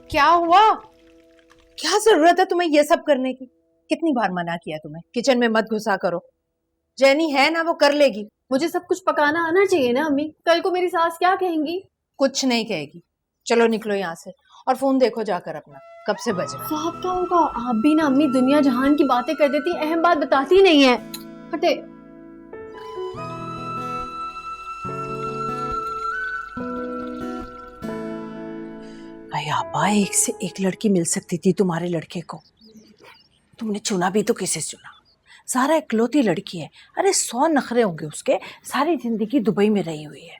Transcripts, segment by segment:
क्या हुआ? क्या जरूरत है तुम्हें ये सब करने की? कितनी बार मना किया तुम्हें किचन में मत घुसा करो। जेनी है ना, वो कर लेगी। मुझे सब कुछ पकाना आना चाहिए ना अम्मी, कल को मेरी सास क्या कहेंगी? कुछ नहीं कहेगी। चलो निकलो यहाँ से और फोन देखो जाकर अपना, कब से बज रहा। साहब क्या होगा? आप भी ना अम्मी दुनिया जहान की बातें कर देती, अहम बात बताती नहीं है। हटे। भाई आपा, एक से एक लड़की मिल सकती थी तुम्हारे लड़के को। तुमने चुना भी तो किसे चुना? सारा इकलौती लड़की है। अरे 100 नखरे होंगे उसके, सारी जिंदगी दुबई में रही हुई है।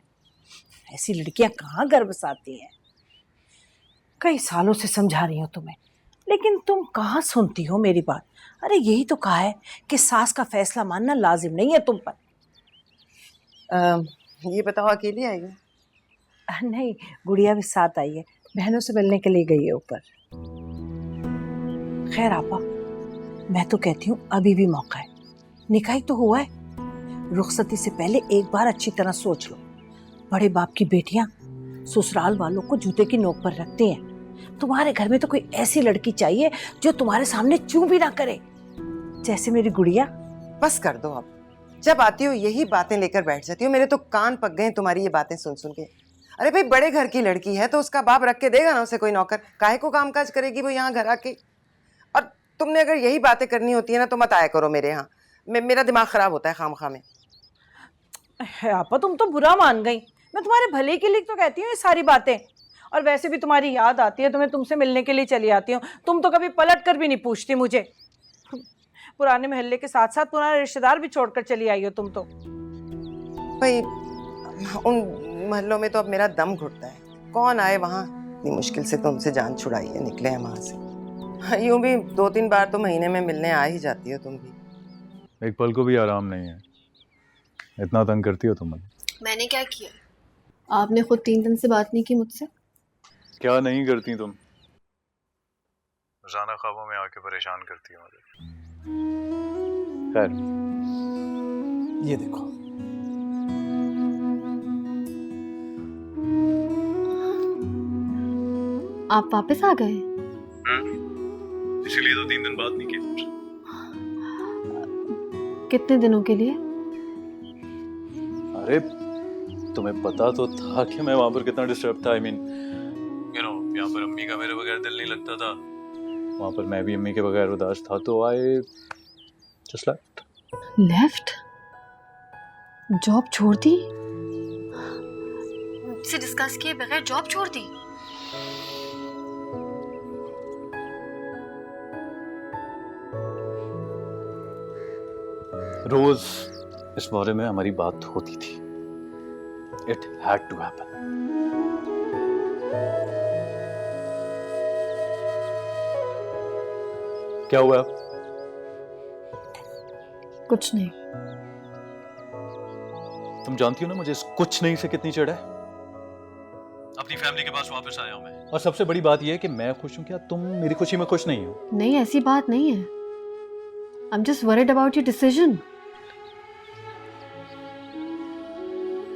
ऐसी लड़कियां कहाँ घर बसाती हैं? कई सालों से समझा रही हूँ तुम्हें, लेकिन तुम कहाँ सुनती हो मेरी बात। अरे यही तो कहा है कि सास का फैसला मानना लाजिम नहीं है तुम पर। ये बताओ, अकेली आई है? नहीं, गुड़िया भी साथ आई है, बहनों से मिलने के लिए गई है ऊपर। खैर आपा, मैं तो कहती हूँ अभी भी मौका है। निकाह तो हुआ है, रुखसती से पहले एक बार अच्छी तरह सोच लो। बड़े बाप की बेटियां ससुराल वालों को जूते की नोक पर रखती हैं। तुम्हारे घर में तो कोई ऐसी लड़की चाहिए जो तुम्हारे सामने चूं भी ना करे, जैसे मेरी गुड़िया। बस कर दो अब। जब आती हो यही बातें लेकर बैठ जाती हो। मेरे तो कान पक गए तुम्हारी ये बातें सुन सुन के। अरे भाई, बड़े घर की लड़की है तो उसका बाप रख के देगा ना उसे कोई नौकर। काहे को कामकाज करेगी वो यहाँ घर आके? और तुमने अगर यही बातें करनी होती है ना तो मत आया करो मेरे यहाँ। मेरा दिमाग खराब होता है खामखा में। आपा तुम तो बुरा मान गई। मैं तुम्हारे भले के लिए तो कहती हूँ ये सारी बातें। और वैसे भी तुम्हारी याद आती है तो मैं तुमसे मिलने के लिए चली आती हूँ। तुम तो कभी पलट कर भी नहीं पूछती मुझे। पुराने मोहल्ले के साथ साथ पुराने रिश्तेदार भी छोड़कर चली आई हो तुम तो। भाई उन महलों में तो अब मेरा दम घुटता है। कौन आए वहाँ? इतनी मुश्किल से तुमसे जान छुड़ाई है, निकले हैं वहाँ से। यूं भी 2-3 बार तो महीने में मिलने आ ही जाती हो तुम भी। एक पल को भी आराम नहीं है, इतना तंग करती हो तुम मुझे। मैंने क्या किया? आपने खुद 3 दिन से बात नहीं की मुझसे। क्या नहीं करती तुम? रोजाना ख्वाबों में आके परेशान करती हो मुझे। खैर, ये देखो। आप वापस आ गए? इसीलिए तो 3 दिन बात नहीं की तुमसे। कितने दिनों के लिए? अरे तुम्हें पता तो था कि मैं वहां पर कितना डिस्टर्ब था। आई मीन यहाँ पर अम्मी का मेरे बगैर दिल नहीं लगता था। वहां पर मैं भी अम्मी के बगैर उदास था, तो आई जस्ट लेफ्ट? जॉब छोड़ दी? मुझसे डिस्कस किए बगैर जॉब छोड़ दी? रोज इस बारे में हमारी बात होती थी। It had to happen. क्या हुआ? कुछ नहीं। तुम जानती हो ना मुझे इस कुछ नहीं से कितनी चिढ़ है। अपनी फैमिली के पास वापस आया हूं मैं, और सबसे बड़ी बात यह है कि मैं खुश हूं। क्या तुम मेरी खुशी में खुश नहीं हो? नहीं, ऐसी बात नहीं है। I'm just worried about your decision.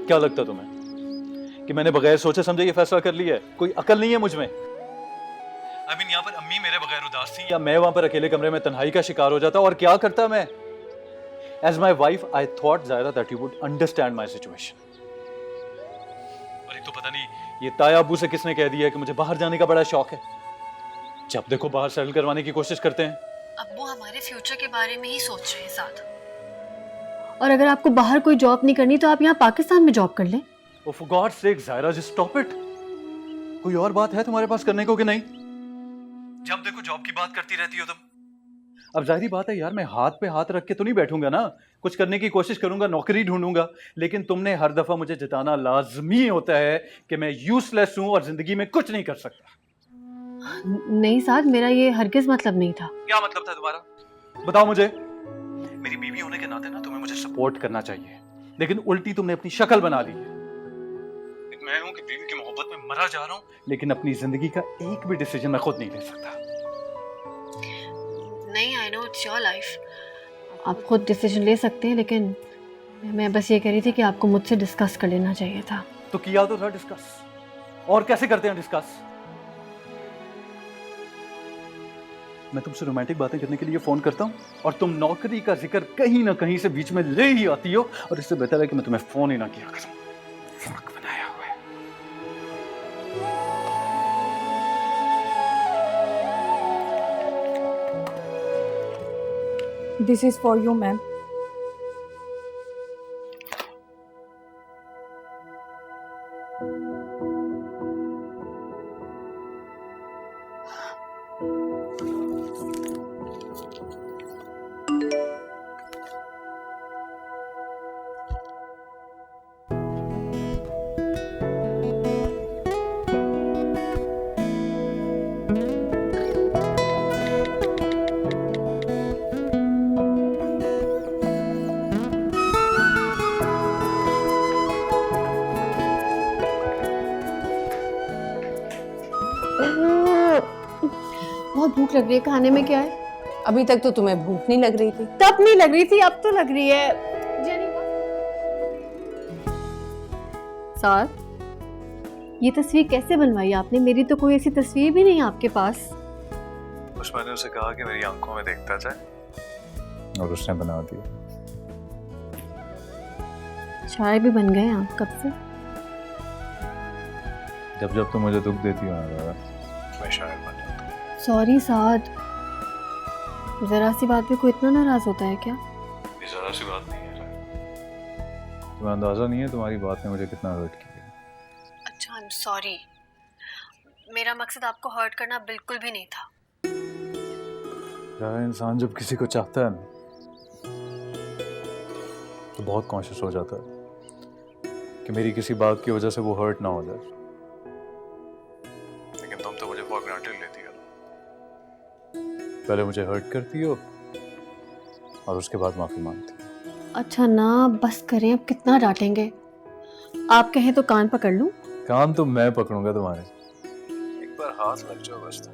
क्या लगता तुम्हें कि मैंने बगैर सोचे समझे ये फैसला कर लिया है? कोई अकल नहीं है मुझ में? I mean, यहाँ पर अम्मी मेरे बगैर उदास थी, या मैं वहां पर अकेले कमरे में तन्हाई का शिकार हो जाता, और क्या करता मैं? As my wife, I thought Zaira that you would understand my situation. और एक तो पता नहीं ये ताया अब्बू से किसने कह दिया कि मुझे बाहर जाने का बड़ा शौक है। जब देखो बाहर सेटल करवाने की कोशिश करते हैं। अब्बू हमारे फ्यूचर के बारे में ही सोच रहे हैं साथ। और अगर आपको बाहर कोई जॉब नहीं करनी तो आप यहाँ पाकिस्तान में जॉब कर लें। Oh, for God's sake, Zaira, just stop it. कोई और बात है तुम्हारे पास करने को कि नहीं? जब देखो जॉब की बात करती रहती हो तुम। अब जाहिर बात है यार, मैं हाथ पे हाथ रख के तो नहीं बैठूंगा ना। कुछ करने की कोशिश करूंगा, नौकरी ढूंढूंगा, लेकिन तुमने हर दफा मुझे जताना लाजमी होता है कि मैं यूजलेस हूं और जिंदगी में कुछ नहीं कर सकता। नहीं साथ, मेरा ये हरगिज मतलब नहीं था। क्या मतलब था तुम्हारा? बताओ मुझे। मेरी बीवी होने के नाते ना तुम्हें मुझे सपोर्ट करना चाहिए, लेकिन उल्टी तुमने अपनी शक्ल बना ली है। मैं हूं कि बीवी की मोहब्बत में मरा जा रहा हूं, लेकिन अपनी जिंदगी का एक भी डिसीजन मैं खुद नहीं ले सकता। नहीं, I know it's your life, आप खुद डिसीजन ले सकते हैं, लेकिन मैं बस ये कह रही थी कि आपको मुझसे डिस्कस कर लेना चाहिए था। तो किया तो था डिस्कस, और कैसे करते हैं डिस्कस? मैं तुमसे रोमांटिक बातें करने के लिए फोन करता हूँ और तुम नौकरी का जिक्र कहीं ना कहीं से बीच में ले ही आती हो, और इससे बेहतर है कि मैं तुम्हें फोन ही ना किया करूँ। दिमाग बनाया हुआ है। This is for you ma'am. बहुत भूख लग रही है, खाने में क्या है? अभी तक तो तुम्हें भूख नहीं लग रही थी। तब नहीं लग रही थी, अब तो लग रही है। सर, ये तस्वीर कैसे बनवाई आपने? मेरी तो कोई ऐसी तस्वीर भी नहीं है आपके पास। बस मैंने उसे कहा कि मेरी आंखों में देखता जाए और उसने बना दिया। शायर भी बन गए आप कब से? जब जब तुम मुझे दुख देती हो ना, मैं शायर बन जाता हूँ। सॉरी साद, जरा सी बात पे कोई इतना नाराज होता है क्या? ये जरा सी बात नहीं है। तुम्हें अंदाजा नहीं है तुम्हारी बात ने मुझे कितना हर्ट किया। अच्छा, आई एम सॉरी। मेरा मकसद आपको हर्ट करना बिल्कुल भी नहीं था। यार, इंसान जब किसी को चाहता है ना तो बहुत कॉन्शियस हो जाता है कि मेरी किसी बात की वजह से वो हर्ट ना हो जाए। लेकिन तुम तो मुझे फॉर ग्रांटेड लेती हो। पहले मुझे हर्ट करती हो और उसके बाद माफी मांगती हो। अच्छा ना, बस करें, अब कितना डांटेंगे? आप कहें तो कान पकड़ लूं? कान तो मैं पकड़ूंगा तुम्हारे, एक बार हाथ लग जाओ बस तुम।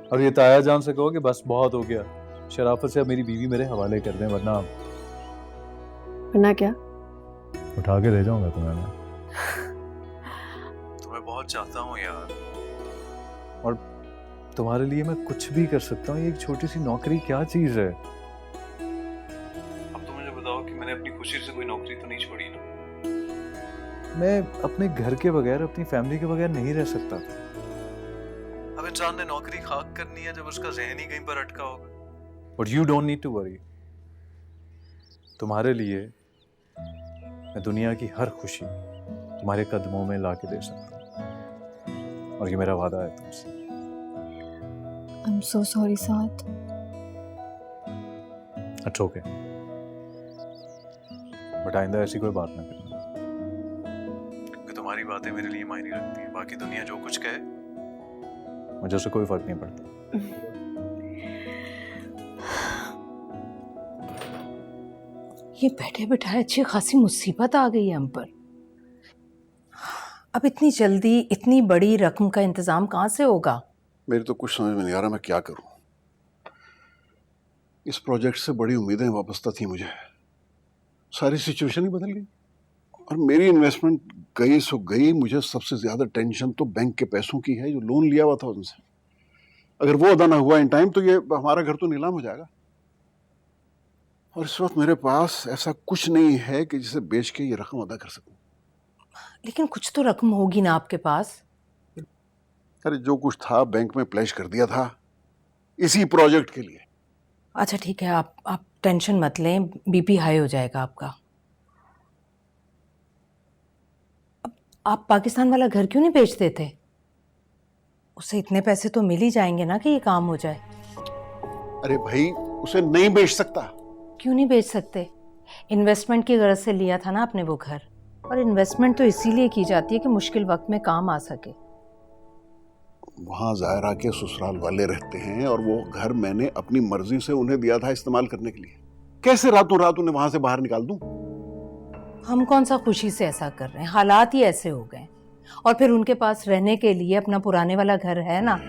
और ये ताया जान से कहो कि बस बहुत हो गया, शराफत से अब मेरी बीवी मेरे हवाले कर दें, वरना क्या? उठा के ले जाऊंगा तुम्हें मैं। तुम्हें बहुत चाहता हूँ यार, और तुम्हारे लिए मैं कुछ भी कर सकता हूँ। ये एक छोटी सी नौकरी क्या चीज है। अब तुम मुझे बताओ कि मैंने अपनी खुशी से कोई नौकरी तो नहीं छोड़ी ना। मैं अपने घर के बगैर, अपनी फैमिली के बगैर नहीं रह सकता। अब इंसान ने नौकरी खाक करनी है जब उसका ज़हन ही कहीं पर अटका होगा। But you don't need to worry. तुम्हारे लिए मैं दुनिया की हर खुशी तुम्हारे कदमों में ला के दे सकता हूँ, और ये मेरा वादा है तुमसे। आई एम सो सॉरी साद। अच्छा ओके, बट आइंदा ऐसी कोई बात ना करना, क्योंकि तुम्हारी बातें मेरे लिए मायने रखती हैं। बाकी दुनिया जो कुछ कहे मुझे उससे कोई फर्क नहीं पड़ता। ये बैठे बैठाए अच्छी खासी मुसीबत आ गई है हम पर। अब इतनी जल्दी इतनी बड़ी रकम का इंतजाम कहाँ से होगा? मेरी तो कुछ समझ में नहीं आ रहा मैं क्या करूं। इस प्रोजेक्ट से बड़ी उम्मीदें वापस थी मुझे, सारी सिचुएशन ही बदल गई और मेरी इन्वेस्टमेंट गई सो गई। मुझे सबसे ज्यादा टेंशन तो बैंक के पैसों की है जो लोन लिया हुआ था उनसे। अगर वो अदा ना हुआ इन टाइम तो ये हमारा घर तो नीलाम हो जाएगा, और इस वक्त मेरे पास ऐसा कुछ नहीं है कि जिसे बेच के ये रकम अदा कर सकूं। लेकिन कुछ तो रकम होगी ना आपके पास? अरे जो कुछ था बैंक में प्लेज कर दिया था इसी प्रोजेक्ट के लिए। अच्छा ठीक है, आप टेंशन मत लें, बीपी हाई हो जाएगा आपका। अब आप पाकिस्तान वाला घर क्यों नहीं बेचते थे? उससे इतने पैसे तो मिल ही जाएंगे ना कि ये काम हो जाए। अरे भाई उसे नहीं बेच सकता। क्यों नहीं बेच सकते? इन्वेस्टमेंट की गरज से लिया था ना आपने वो घर, और इन्वेस्टमेंट तो इसीलिए की जाती है कि मुश्किल वक्त में काम आ सके। वहाँ ज़ायरा के ससुराल वाले रहते हैं और वो घर मैंने अपनी मर्जी से उन्हें दिया था इस्तेमाल करने के लिए। कैसे रातों रात उन्हें वहां से बाहर निकाल दूं? हम कौन सा खुशी से ऐसा कर रहे हैं, हालात ही ऐसे हो गए। और फिर उनके पास रहने के लिए अपना पुराने वाला घर है ना।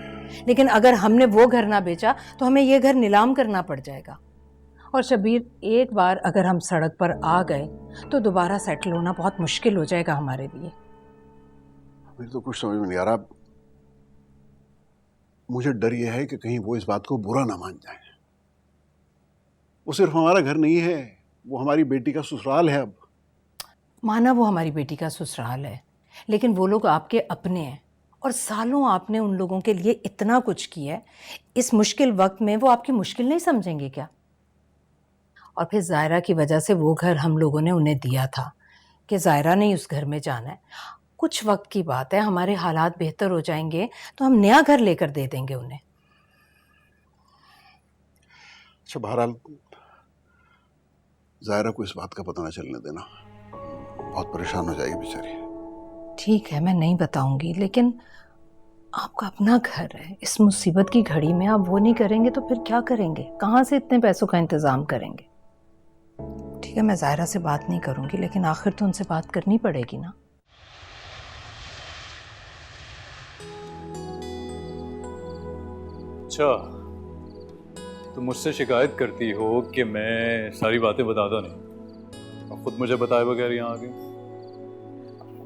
लेकिन अगर हमने वो घर ना बेचा तो हमें ये घर नीलाम करना पड़ जाएगा। और शबीर, एक बार अगर हम सड़क पर आ गए तो दोबारा सेटल होना बहुत मुश्किल हो जाएगा हमारे लिए। मेरे तो कुछ समझ में नहीं आ रहा। मुझे डर यह है कि कहीं वो इस बात को बुरा ना मान जाए। वो सिर्फ हमारा घर नहीं है, वो हमारी बेटी का ससुराल है। अब माना वो हमारी बेटी का ससुराल है, लेकिन वो लोग आपके अपने हैं और सालों आपने उन लोगों के लिए इतना कुछ किया है। इस मुश्किल वक्त में वो आपकी मुश्किल नहीं समझेंगे क्या? और फिर जायरा की वजह से वो घर हम लोगों ने उन्हें दिया था कि जायरा ने उस घर में जाना है। कुछ वक्त की बात है, हमारे हालात बेहतर हो जाएंगे तो हम नया घर लेकर दे देंगे उन्हें। अच्छा, बहरहाल जायरा को इस बात का पता ना चलने देना, बहुत परेशान हो जाएगी बेचारी। ठीक है, मैं नहीं बताऊंगी, लेकिन आपका अपना घर है। इस मुसीबत की घड़ी में आप वो नहीं करेंगे तो फिर क्या करेंगे? कहाँ से इतने पैसों का इंतजाम करेंगे? ठीक है, मैं जायरा से बात नहीं करूंगी, लेकिन आखिर तो उनसे बात करनी पड़ेगी ना। अच्छा, तुम मुझसे शिकायत करती हो कि मैं सारी बातें बताता नहीं और खुद मुझे बताए बगैर यहाँ आ गई।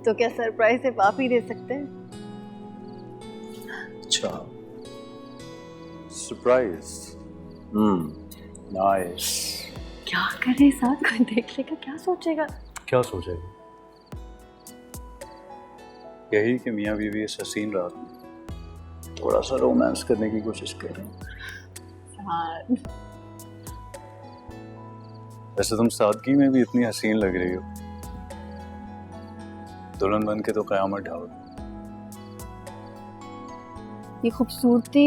तो क्या सरप्राइज सिर्फ आप ही दे सकते हैं? अच्छा, सरप्राइज। नाइस। क्या करे साथ, कोई देख लेगा क्या सोचेगा? क्या सोचेगा? यही कि मियाँ बीवी इस हसीन रात में थोड़ा सा रोमांस करने की कोशिश कर रहे हैं। वैसे तुम सादगी में भी इतनी हसीन लग रही हो, दुल्हन बन के तो कयामत ढाओ। ये खूबसूरती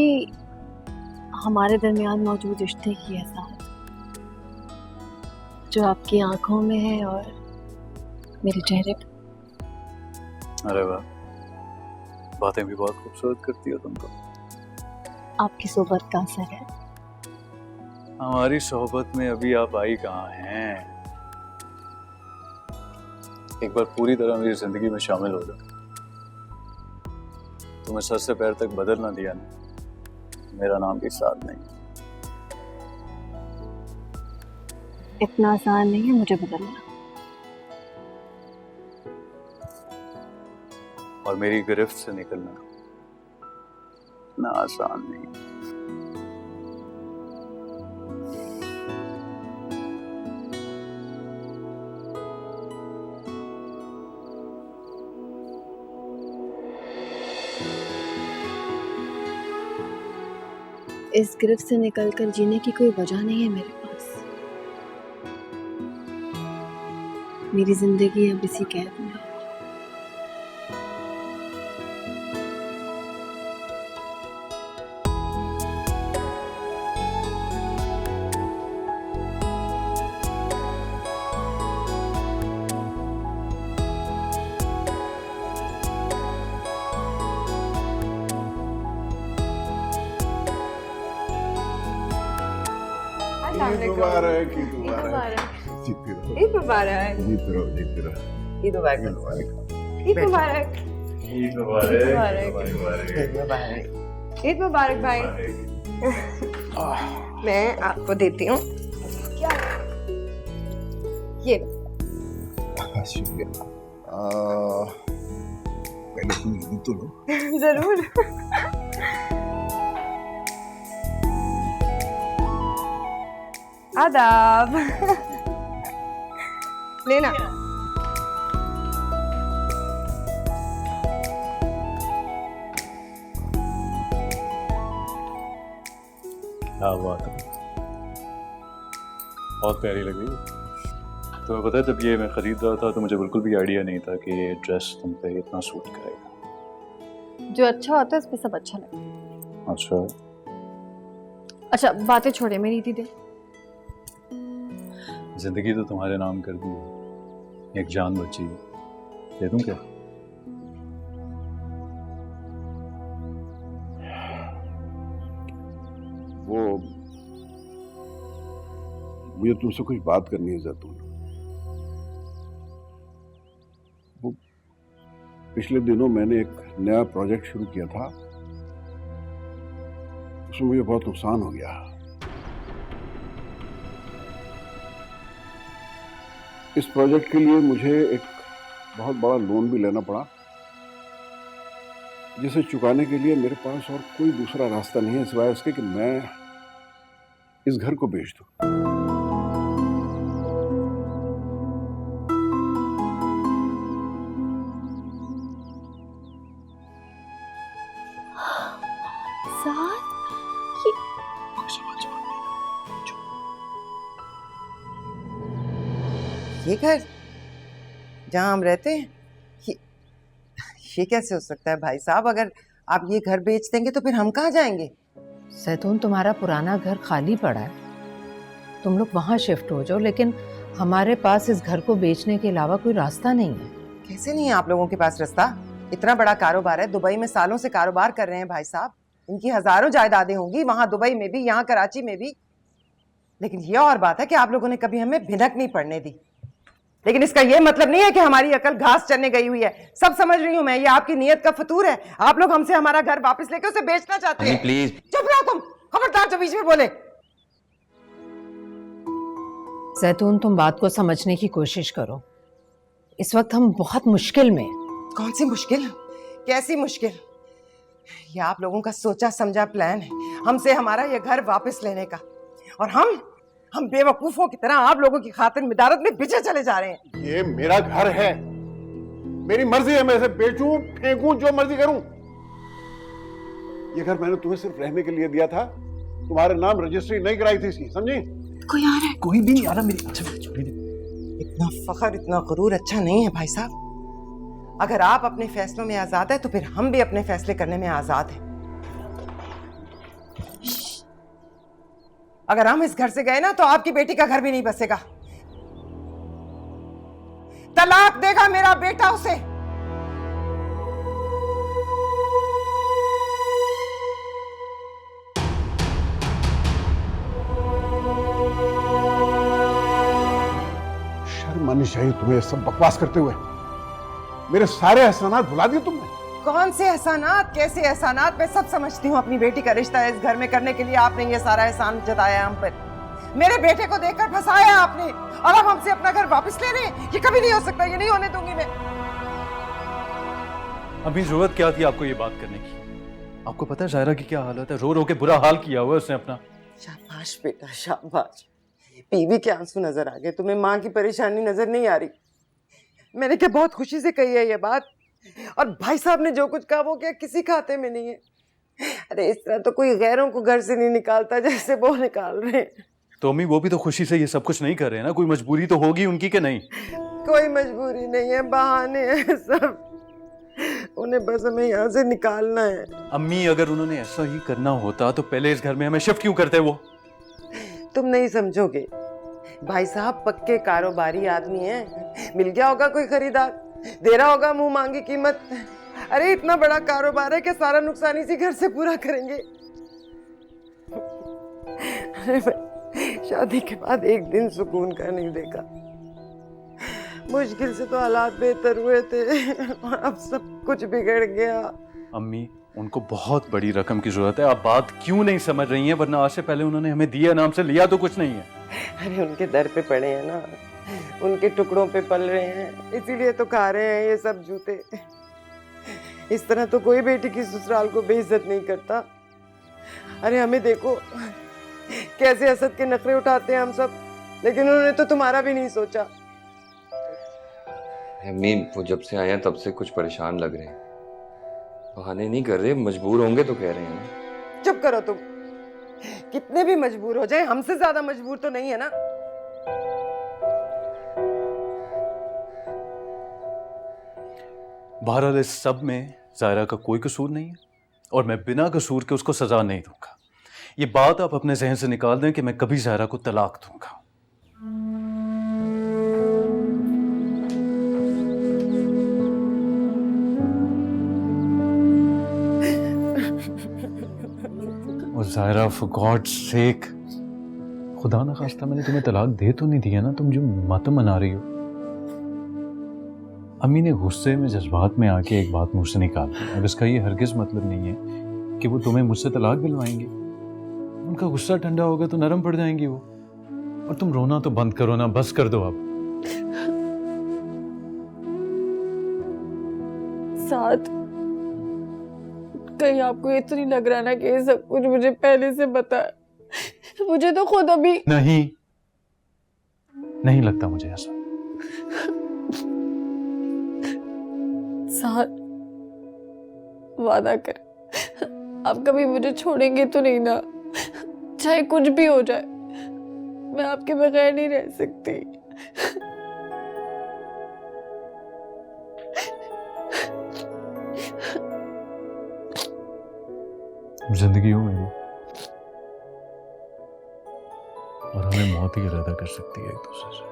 हमारे दरमियान मौजूद रिश्ते की है साथ, जो आपकी आंखों में है और मेरे चेहरे पे। अरे वाह, बातें भी बहुत खूबसूरत करती हो तुम तो। आपकी सोबत का असर है। हमारी सोहबत में अभी आप आई कहाँ हैं? एक बार पूरी तरह मेरी जिंदगी में शामिल हो जाओ। तुम्हें सर से पैर तक बदल ना दिया ना, मेरा नाम भी साथ नहीं। इतना आसान नहीं है मुझे बदलना। और मेरी गिरफ्त से निकलना इतना आसान नहीं। इस गिरफ्त से निकलकर जीने की कोई वजह नहीं है मेरे पास। मेरी जिंदगी अब इसी कैद में है। ईद मुबारक, ईद मुबारक। जीती रहो, ईद मुबारक। जीती रहो, जीती रहो। ईद मुबारक। ईद मुबारक। ईद मुबारक। ईद मुबारक भाई। मैं आपको देती हूँ क्या ये। शुक्रिया। पहले तुम ईद तो लो। जरूर। आदाब। लेना। क्या बात है, बहुत प्यारी लगी। तुम्हें पता है, जब ये मैं खरीद रहा था तो मुझे बिल्कुल भी आइडिया नहीं था कि ये ड्रेस तुम पे इतना सूट करेगा। जो अच्छा होता है उस पे सब अच्छा लगता है। अच्छा, अच्छा बातें छोड़े, मेरी ईदी दे। जिंदगी तो तुम्हारे नाम कर दी, एक जान बची, दे दूं क्या? वो मुझे तुमसे कुछ बात करनी है जैतून। वो पिछले दिनों मैंने एक नया प्रोजेक्ट शुरू किया था, उसमें मुझे बहुत नुकसान हो गया। इस प्रोजेक्ट के लिए मुझे एक बहुत बड़ा लोन भी लेना पड़ा जिसे चुकाने के लिए मेरे पास और कोई दूसरा रास्ता नहीं है सिवाय इसके कि मैं इस घर को बेच दूं। साथ ये घर जहाँ हम रहते हैं, ये कैसे हो सकता है भाई साहब? अगर आप ये घर बेच देंगे तो फिर हम कहाँ जाएंगे? सैतून, तुम्हारा पुराना घर खाली पड़ा है, तुम लोग वहाँ शिफ्ट हो जाओ, लेकिन हमारे पास इस घर को बेचने के अलावा कोई रास्ता नहीं है। कैसे नहीं है आप लोगों के पास रास्ता? इतना बड़ा कारोबार है, दुबई में सालों से कारोबार कर रहे हैं भाई साहब, इनकी हजारों जायदादें होंगी वहां दुबई में भी, यहाँ कराची में भी। लेकिन ये और बात है कि आप लोगों ने कभी हमें भिनक नहीं पड़ने दी। लेकिन इसका ये मतलब नहीं है कि हमारी अकल घास चरने गई हुई है। सब समझ रही हूं मैं, ये आपकी नीयत का फतूर है। आप लोग हमसे हमारा घर वापस लेके उसे बेचना चाहते हैं। प्लीज चुप रहो तुम, खबरदार जो बीच में बोले। सैतून, तुम बात को समझने की कोशिश करो। इस वक्त हम बहुत मुश्किल में हैं। कौन सी मुश्किल? कैसी मुश्किल? ये आप लोगों का सोचा समझा प्लान है हमसे हमारा ये घर वापस लेने का, और हम बेवकूफों की तरह आप लोगों की खातिर मिदारत में बिछे चले जा रहे हैं। ये मेरा घर है, मेरी मर्जी है, मैं इसे बेचूं फेंकूं जो मर्जी करूं। ये घर मैंने तुम्हें सिर्फ रहने के लिए दिया था, तुम्हारे नाम रजिस्ट्री नहीं कराई थी इसकी, समझी? कोई आ रहा है। कोई भी नहीं आ रहा मेरी। अच्छा इतना फखर, इतना गुरूर अच्छा नहीं है भाई साहब। अगर आप अपने फैसलों में आजाद है तो फिर हम भी अपने फैसले करने में आजाद हैं। अगर हम इस घर से गए ना तो आपकी बेटी का घर भी नहीं बसेगा। तलाक देगा मेरा बेटा उसे। शर्म आनी चाहिए तुम्हें सब बकवास करते हुए। मेरे सारे एहसानात भुला दिए तुमने। कौन से एहसानात, कैसे एहसानात? मैं सब समझती हूँ। अपनी बेटी का रिश्ता इस घर में करने के लिए आपने ये सारा एहसान जताया हम पर। मेरे बेटे को देखकर फंसाया आपने, और अब हमसे अपना घर वापस ले रहे हैं। ये कभी नहीं हो सकता, ये नहीं होने दूंगी मैं। अभी जरूरत क्या थी आपको ये बात करने की? आपको पता है जायरा की क्या हालत है? रो रो के बुरा हाल किया हुआ है उसने अपना। शाबाश बेटा, शाबाश। बीवी के आंसू नजर आ गए, तुम्हें माँ की परेशानी नजर नहीं आ रही? मैंने क्या बहुत खुशी से कही है ये बात, और भाई साहब ने जो कुछ कहा वो क्या किसी खाते में नहीं है। अरे इस तरह तो कोई गैरों को घर से नहीं निकालता जैसे वो निकाल रहे हैं। तो अम्मी वो भी तो खुशी से ये सब कुछ नहीं कर रहे हैं ना? कोई मजबूरी तो होगी उनकी कि नहीं? कोई मजबूरी नहीं है, बहाने हैं सब। उन्हें बस हमें यहाँ से निकालना है। अम्मी अगर उन्होंने ऐसा ही करना होता तो पहले इस घर में हमें शिफ्ट क्यों करते वो? तुम नहीं समझोगे, भाई साहब पक्के कारोबारी आदमी हैं। मिल गया होगा कोई खरीदार, दे रहा होगा मुंह मांगी कीमत। अरे इतना बड़ा कारोबार है कि सारा नुकसान इसी घर से पूरा करेंगे। अरे शादी के बाद एक दिन सुकून का नहीं देखा। मुश्किल से तो हालात बेहतर हुए थे और अब सब कुछ बिगड़ गया। अम्मी उनको बहुत बड़ी रकम की जरूरत है, आप बात क्यों नहीं समझ रही हैं? वरना आज से पहले उन्होंने हमें दिया नाम से, लिया तो कुछ नहीं है। अरे उनके दर पे पड़े हैं ना, उनके टुकड़ों पे पल रहे हैं, इसीलिए तो खा रहे हैं ये सब जूते। इस तरह तो कोई बेटी की ससुराल को बेइज्जत नहीं करता। अरे हमें देखो कैसे असद के नखरे उठाते हैं हम सब, लेकिन उन्होंने तो तुम्हारा भी नहीं सोचा। अम्मी वो जब से आए हैं तब से कुछ परेशान लग रहे हैं। बहाने नहीं कर रहे, मजबूर होंगे तो कह रहे हैं ना। चुप करो तुम, कितने भी मजबूर हो जाए हमसे ज्यादा मजबूर तो नहीं है ना। बहरहाल इस सब में जायरा का कोई कसूर नहीं है और मैं बिना कसूर के उसको सजा नहीं दूंगा। ये बात आप अपने जहन से निकाल दें कि मैं कभी जायरा को तलाक दूंगा। और जायरा फॉर गॉड्स सेक, खुदा ना खास्ता मैंने तुम्हें तलाक दे तो नहीं दिया ना? तुम जो मातम मना रही हो। अम्मी ने गुस्से में जज्बात में आके एक बात मुझसे निकाल दी। अब इसका ये हरगिज मतलब नहीं है कि वो तुम्हें मुझसे तलाक दिलवाएंगे। उनका गुस्सा ठंडा होगा तो नरम पड़ जाएंगी वो। और तुम रोना तो बंद करो ना, बस कर दो अब। साथ कहीं आपको ये तो नहीं लग रहा ना कि ये सब कुछ मुझे पहले से पता है? मुझे तो खुद अभी नहीं लगता मुझे ऐसा। साथ वादा कर, आप कभी मुझे छोड़ेंगे तो नहीं ना? चाहे कुछ भी हो जाए, मैं आपके बगैर नहीं रह सकती। जिंदगी हो मेरी, और हमें मौत ही अलग कर सकती है एक दूसरे से।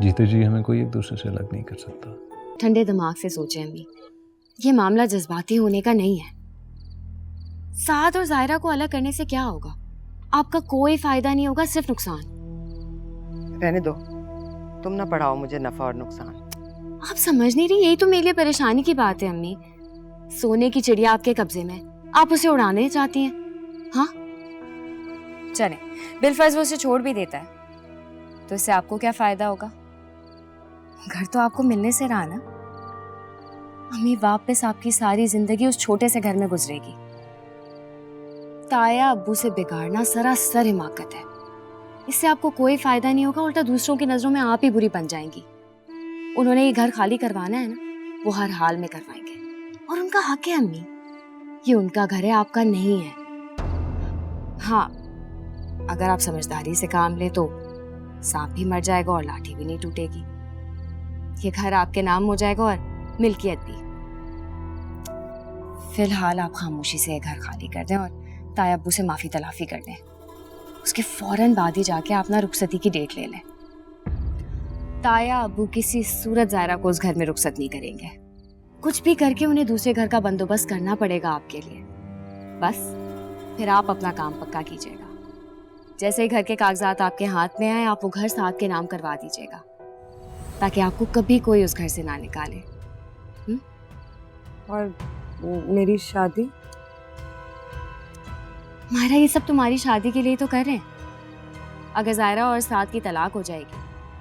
जीते जी हमें कोई एक दूसरे से अलग नहीं कर सकता। ठंडे दिमाग से सोचें अम्मी, ये मामला जज्बाती होने का नहीं है। साद और जायरा को अलग करने से क्या होगा? आपका कोई फायदा नहीं होगा, सिर्फ नुकसान। रहने दो, तुम ना पढ़ाओ मुझे नफा और नुकसान। आप समझ नहीं रही, यही तो मेरे लिए परेशानी की बात है अम्मी। सोने की चिड़िया आपके कब्जे में, आप उसे उड़ाने चाहती हैं। हाँ चले, बिलफर्ज वो उसे छोड़ भी देता है तो इससे आपको क्या फायदा होगा? घर तो आपको मिलने से रहा ना। अम्मी, वापस आपकी सारी जिंदगी उस छोटे से घर में गुजरेगी। ताया अब्बू से बिगाड़ना सरासर हिमाकत है। इससे आपको कोई फायदा नहीं होगा, उल्टा दूसरों की नजरों में आप ही बुरी बन जाएंगी। उन्होंने ये घर खाली करवाना है ना, वो हर हाल में करवाएंगे, और उनका हक है अम्मी। ये उनका घर है, आपका नहीं है। हाँ, अगर आप समझदारी से काम ले तो सांप भी मर जाएगा और लाठी भी नहीं टूटेगी। ये घर आपके नाम हो जाएगा और मिल्कियत भी। फिलहाल आप खामोशी से ये घर खाली कर दें और ताया अब्बू से माफी तलाफी कर दें। उसके फौरन बाद ही जाके आप ना रुखसती की डेट ले लें। ताया अब्बू किसी सूरत जायरा को उस घर में रुखसत नहीं करेंगे। कुछ भी करके उन्हें दूसरे घर का बंदोबस्त करना पड़ेगा आपके लिए। बस फिर आप अपना काम पक्का कीजिएगा। जैसे ही घर के कागजात आपके हाथ में आए, आप वो घर साथ के नाम करवा दीजिएगा, ताकि आपको कभी कोई उस घर से ना निकाले। और मेरी शादी? मायरा, ये सब तुम्हारी शादी के लिए तो कर रहे हैं। अगर जायरा और साद की तलाक हो जाएगी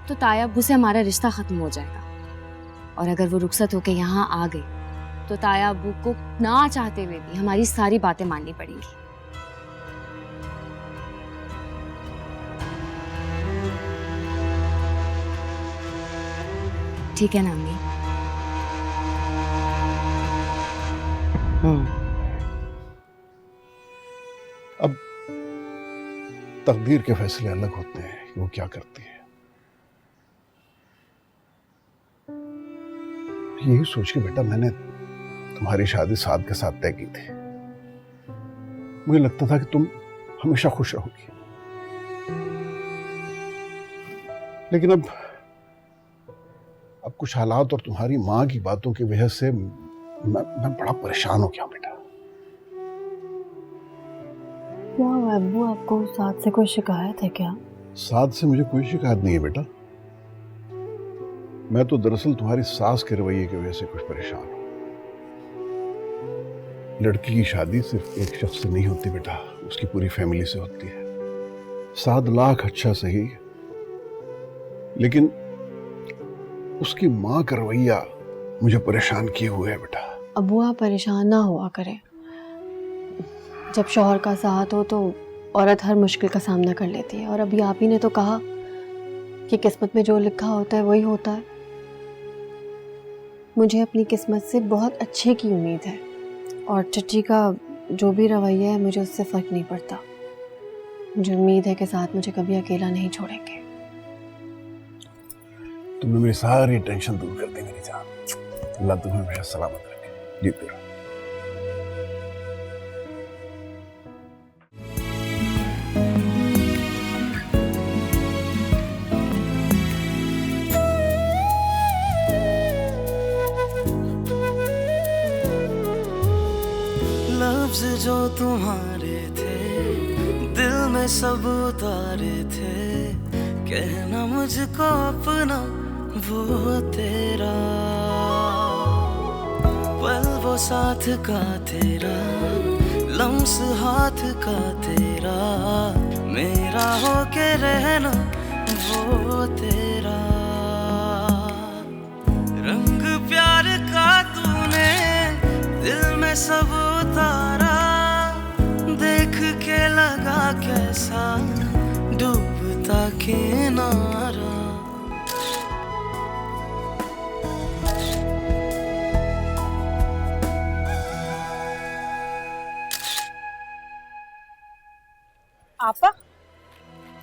तो ताया अब्बू से हमारा रिश्ता खत्म हो जाएगा, और अगर वो रुखसत होकर यहाँ आ गई तो ताया अब्बू को ना चाहते हुए भी हमारी सारी बातें माननी पड़ेंगी। ठीक है ना अम्मी? अब तकदीर के फैसले अलग होते हैं कि वो क्या करती है। यही सोच के बेटा मैंने तुम्हारी शादी साद के साथ तय की थी। मुझे लगता था कि तुम हमेशा खुश रहोगी, लेकिन अब कुछ हालात और तुम्हारी माँ की बातों की वजह से मैं बड़ा परेशान हो गया बेटा। क्या हुआ अब्बू, आपको साद से कोई शिकायत है क्या? साद से मुझे कोई शिकायत नहीं है बेटा। मैं तो दरअसल तुम्हारी सास के रवैये की वजह से कुछ परेशान हूं। लड़की की शादी सिर्फ एक शख्स से नहीं होती बेटा, उसकी पूरी फैमिली से होती है। साद लाख अच्छा सही, लेकिन उसकी माँ का रवैया मुझे परेशान किए हुए है बेटा। अब्बू, आप परेशान ना हुआ करें। जब शौहर का साथ हो तो औरत हर मुश्किल का सामना कर लेती है, और अभी आप ही ने तो कहा कि किस्मत में जो लिखा होता है वही होता है। मुझे अपनी किस्मत से बहुत अच्छे की उम्मीद है, और चच्ची का जो भी रवैया है मुझे उससे फर्क नहीं पड़ता। मुझे उम्मीद है कि साथ मुझे कभी अकेला नहीं छोड़ेंगे। तुमने मेरी सारी टेंशन दूर कर दी मेरी जान। अल्लाह तुम्हें हमेशा सलामत रखे। जीते रहो। लफ्ज जो तुम्हारे थे दिल में सब उतारे थे, कहना मुझको अपना वो तेरा पल वो साथ का तेरा, लम्स हाथ का तेरा, मेरा हो के रहना वो तेरा। रंग प्यार का तूने मैं सब उतारा, देख के लगा कैसा डूबता किनारा। आपा,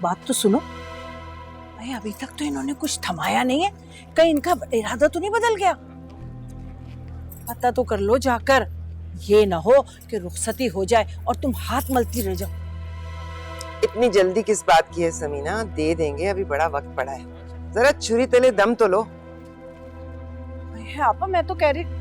बात तो सुनो भाई, अभी तक तो इन्होंने कुछ थमाया नहीं है, कहीं इनका इरादा तो नहीं बदल गया? पता तो कर लो जाकर, ये ना हो कि रुखसती हो जाए और तुम हाथ मलती रह जाओ। इतनी जल्दी किस बात की है समीना, दे देंगे, अभी बड़ा वक्त पड़ा है, जरा छुरी तले दम तो लो। है आपा, मैं तो कह रही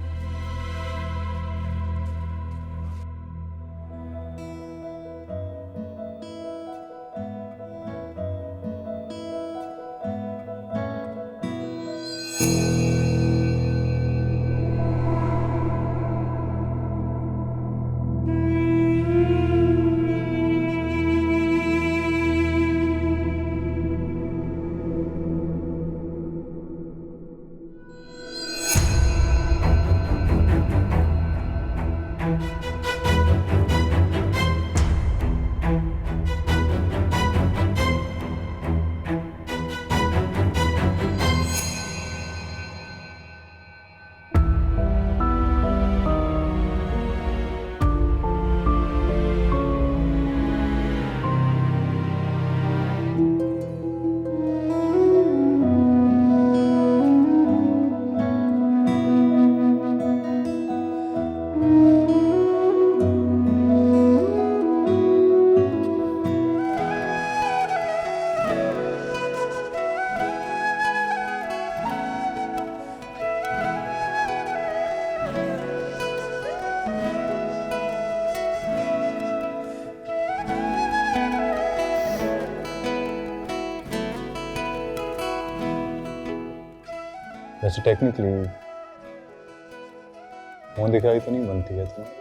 वैसे टेक्निकली मुंह दिखाई तो नहीं बनती है तुम्हारी,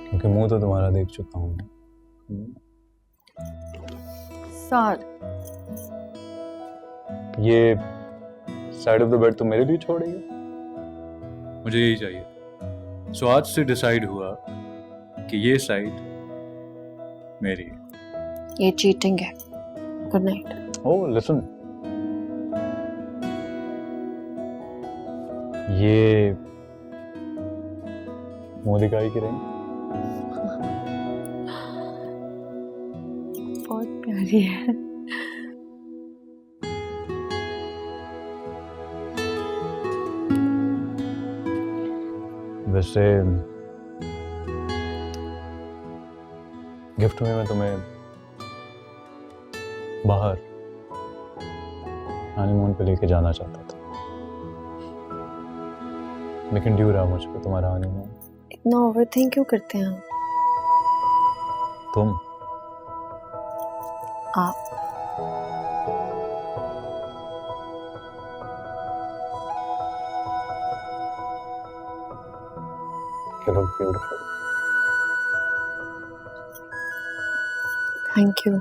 क्योंकि मुंह तो तुम्हारा देख चुका हूँ। सर, ये साइड ऑफ द बेड तुम मेरे लिए छोड़ रही हो? मुझे यही चाहिए। सो आज से डिसाइड हुआ कि ये साइड मेरी है। ये चीटिंग है। Good night. ओह लिसन, ये मुंह दिखाई की रही बहुत प्यारी है। वैसे गिफ्ट में मैं तुम्हें बाहर हनीमून पे लेके जाना चाहता था, लेकिन ड्यू रहा मुझ पे तुम्हारा हनीमून। इतना ओवरथिंक क्यों करते हैं आप? तुम आप You look beautiful. Thank you.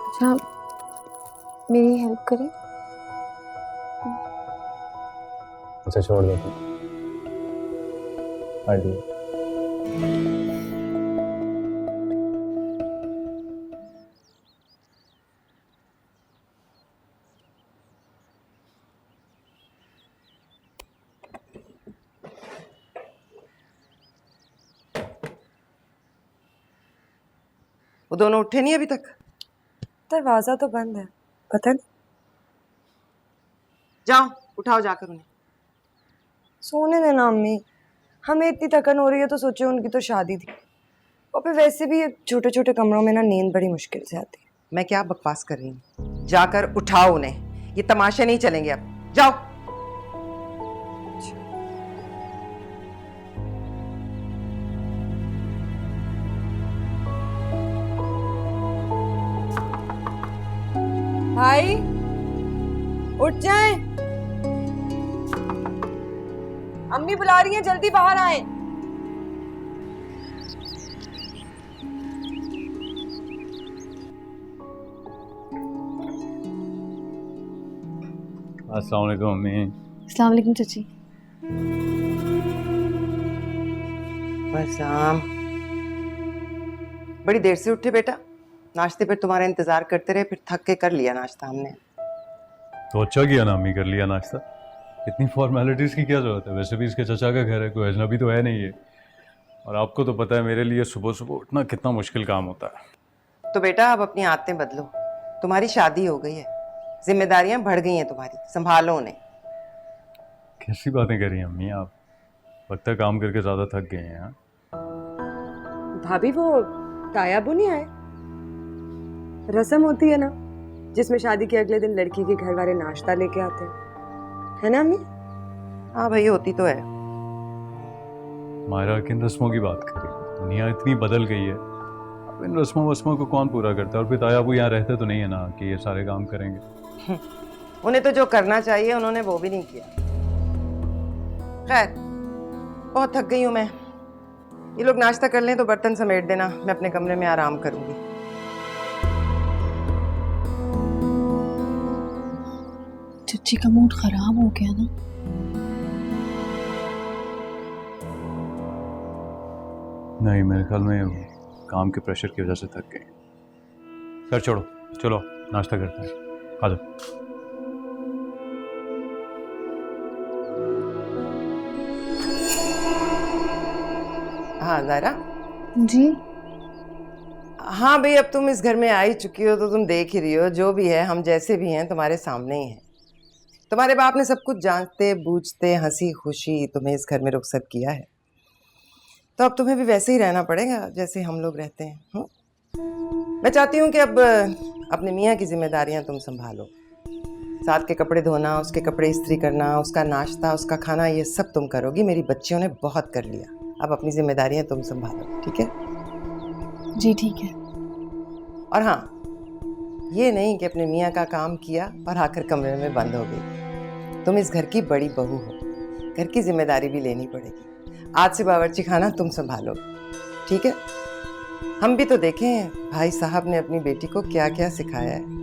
अच्छा, मेरी हेल्प करें? उसे छोड़ दो तुम। I'll do it. वो दोनों उठे नहीं अभी तक? दरवाजा तो बंद है, पता नहीं। जाओ उठाओ जाकर उन्हें। सोने देना अम्मी, हमें इतनी थकन हो रही है तो सोचे उनकी तो शादी थी, और फिर वैसे भी छोटे छोटे कमरों में ना नींद बड़ी मुश्किल से आती है। मैं क्या बकवास कर रही हूँ, जाकर उठाओ उन्हें, ये तमाशे नहीं चलेंगे अब, जाओ। भाई उठ जाएं, अम्मी बुला रही हैं, जल्दी बाहर आए। अस्सलाम वालेकुम अम्मी। अस्सलाम वालेकुम चाची। बसाम, बड़ी देर से उठे बेटा, नाश्ते पर तुम्हारा इंतजार करते रहे, फिर थक के कर लिया नाश्ता हमने। तो अच्छा किया ना अम्मी, कर लिया नाश्ता। इतनी फॉर्मेलिटीज की क्या जरूरत है, वैसे भी इसके चचा का घर है, कोई अजनबी तो है नहीं है। और आपको तो पता है मेरे लिए सुबह सुबह उठना कितना मुश्किल काम होता है। तो बेटा अब अपनी आदतें बदलो, तुम्हारी शादी हो गई है, जिम्मेदारियां बढ़ गई हैं तुम्हारी, संभालो उन्हें। कैसी बातें कर रही हैं अम्मी आप, लगता है काम करके ज्यादा थक गए हैं। हाँ? भाभी वो तायाबू नहीं आए? रस्म होती है ना जिसमें शादी के अगले दिन लड़की के घर वाले नाश्ता लेके आते हैं, है ना अम्मी? हाँ भाई, होती तो है। मायरा किन रस्मों की बात कर रही है, दुनिया इतनी बदल गई है, अब इन रस्मों वस्मों को कौन पूरा करता है। और फिर ताया वो यहाँ रहते तो नहीं है ना कि ये सारे काम करेंगे। उन्हें तो जो करना चाहिए उन्होंने वो भी नहीं किया। खैर, बहुत थक गई हूँ मैं, ये लोग नाश्ता कर लें तो बर्तन समेट देना, मैं अपने कमरे में आराम करूंगी। चच्ची का मूड खराब हो गया ना? नहीं, मेरे ख्याल में काम के प्रेशर की वजह से थक गए। सर छोड़ो, चलो नाश्ता करते हैं, आ जाओ। हाँ ज़ायरा जी। हाँ भाई, अब तुम इस घर में आ ही चुकी हो तो तुम देख ही रही हो, जो भी है हम जैसे भी हैं तुम्हारे सामने ही हैं। तुम्हारे बाप ने सब कुछ जानते बूझते हंसी खुशी तुम्हें इस घर में रुखसत किया है, तो अब तुम्हें भी वैसे ही रहना पड़ेगा जैसे हम लोग रहते हैं। मैं चाहती हूँ कि अब अपने मियाँ की जिम्मेदारियाँ तुम संभालो, साथ के कपड़े धोना, उसके कपड़े इस्त्री करना, उसका नाश्ता, उसका खाना, ये सब तुम करोगी। मेरी बच्चियों ने बहुत कर लिया, अब अपनी जिम्मेदारियाँ तुम संभालो, ठीक है? जी ठीक है। और हाँ, ये नहीं कि अपने मियाँ का काम किया और आकर कमरे में बंद हो गई। तुम इस घर की बड़ी बहू हो, घर की जिम्मेदारी भी लेनी पड़ेगी। आज से बावर्ची खाना तुम संभालो, ठीक है? हम भी तो देखें भाई साहब ने अपनी बेटी को क्या क्या सिखाया है।